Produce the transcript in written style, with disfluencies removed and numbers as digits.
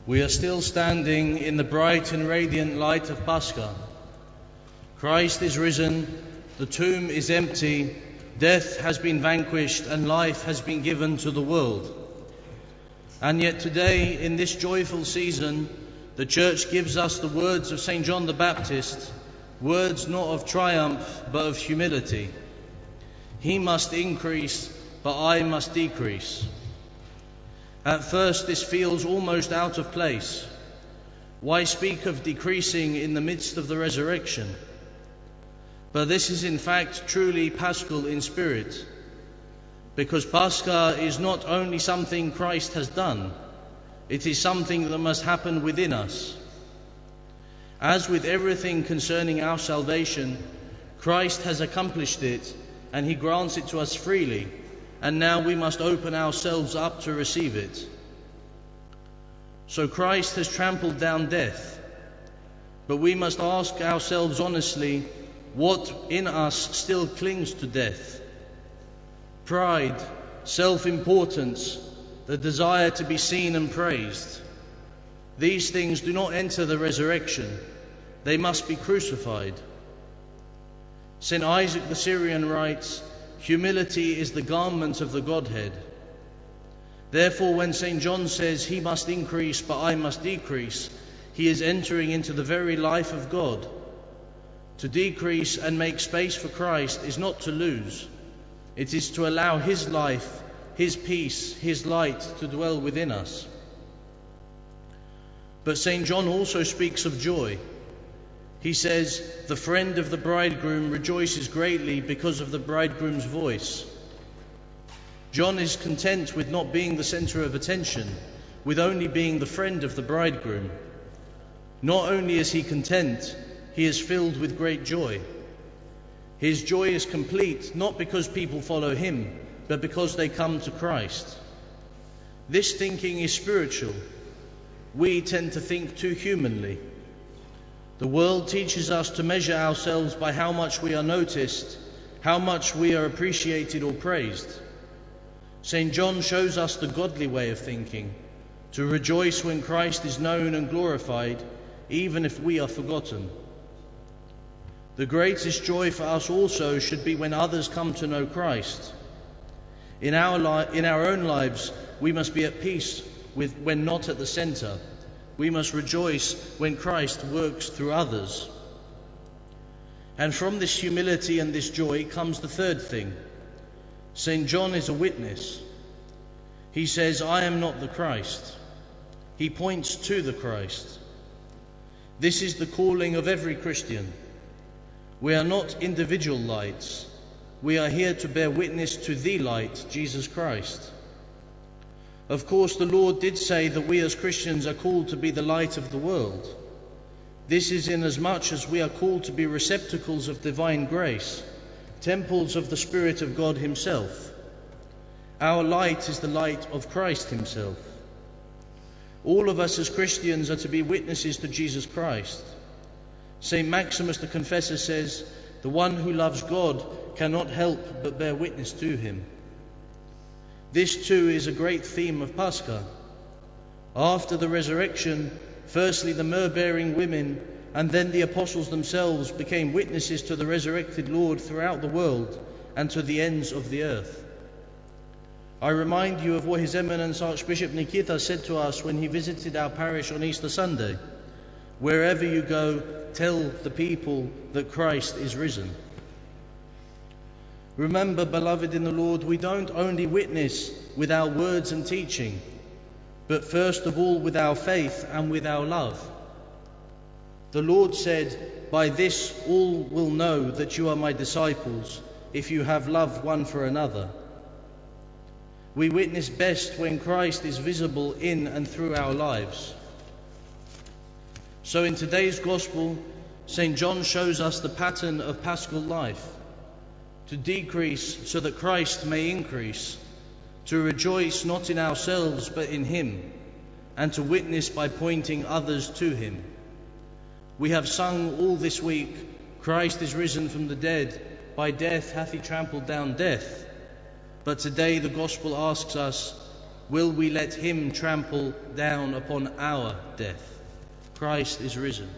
We are still standing in the bright and radiant light of Pascha. Christ is risen, the tomb is empty, death has been vanquished, and life has been given to the world. And yet today, in this joyful season, the Church gives us the words of St. John the Baptist, words not of triumph, but of humility. He must increase, but I must decrease. At first this feels almost out of place. Why speak of decreasing in the midst of the resurrection? But this is in fact truly Paschal in spirit, because Pascha is not only something Christ has done, it is something that must happen within us. As with everything concerning our salvation, Christ has accomplished it, and he grants it to us freely, and now we must open ourselves up to receive it. So Christ has trampled down death, but we must ask ourselves honestly, what in us still clings to death? Pride, self-importance, the desire to be seen and praised. These things do not enter the resurrection. They must be crucified. St. Isaac the Syrian writes, "Humility is the garment of the Godhead." Therefore, when St. John says, "He must increase, but I must decrease," he is entering into the very life of God. To decrease and make space for Christ is not to lose. It is to allow his life, his peace, his light to dwell within us. But St. John also speaks of joy. He says, "The friend of the bridegroom rejoices greatly because of the bridegroom's voice." John is content with not being the center of attention, with only being the friend of the bridegroom. Not only is he content, he is filled with great joy. His joy is complete not because people follow him, but because they come to Christ. This thinking is spiritual. We tend to think too humanly. The world teaches us to measure ourselves by how much we are noticed, how much we are appreciated or praised. St. John shows us the godly way of thinking, to rejoice when Christ is known and glorified, even if we are forgotten. The greatest joy for us also should be when others come to know Christ. In our own lives, we must be at peace when not at the center. We must rejoice when Christ works through others. And from this humility and this joy comes the third thing. St. John is a witness. He says, "I am not the Christ." He points to the Christ. This is the calling of every Christian. We are not individual lights. We are here to bear witness to the light, Jesus Christ. Of course, the Lord did say that we as Christians are called to be the light of the world. This is inasmuch as we are called to be receptacles of divine grace, temples of the Spirit of God himself. Our light is the light of Christ himself. All of us as Christians are to be witnesses to Jesus Christ. St. Maximus the Confessor says, "The one who loves God cannot help but bear witness to him." This too is a great theme of Pascha. After the resurrection, firstly the myrrh-bearing women and then the apostles themselves became witnesses to the resurrected Lord throughout the world and to the ends of the earth. I remind you of what His Eminence Archbishop Nikita said to us when he visited our parish on Easter Sunday. "Wherever you go, tell the people that Christ is risen." Remember, beloved in the Lord, we don't only witness with our words and teaching, but first of all with our faith and with our love. The Lord said, "By this all will know that you are my disciples, if you have love one for another." We witness best when Christ is visible in and through our lives. So in today's Gospel, St. John shows us the pattern of Paschal life. To decrease so that Christ may increase, to rejoice not in ourselves but in him, and to witness by pointing others to him. We have sung all this week, "Christ is risen from the dead, by death hath he trampled down death." But today the Gospel asks us, will we let him trample down upon our death? Christ is risen.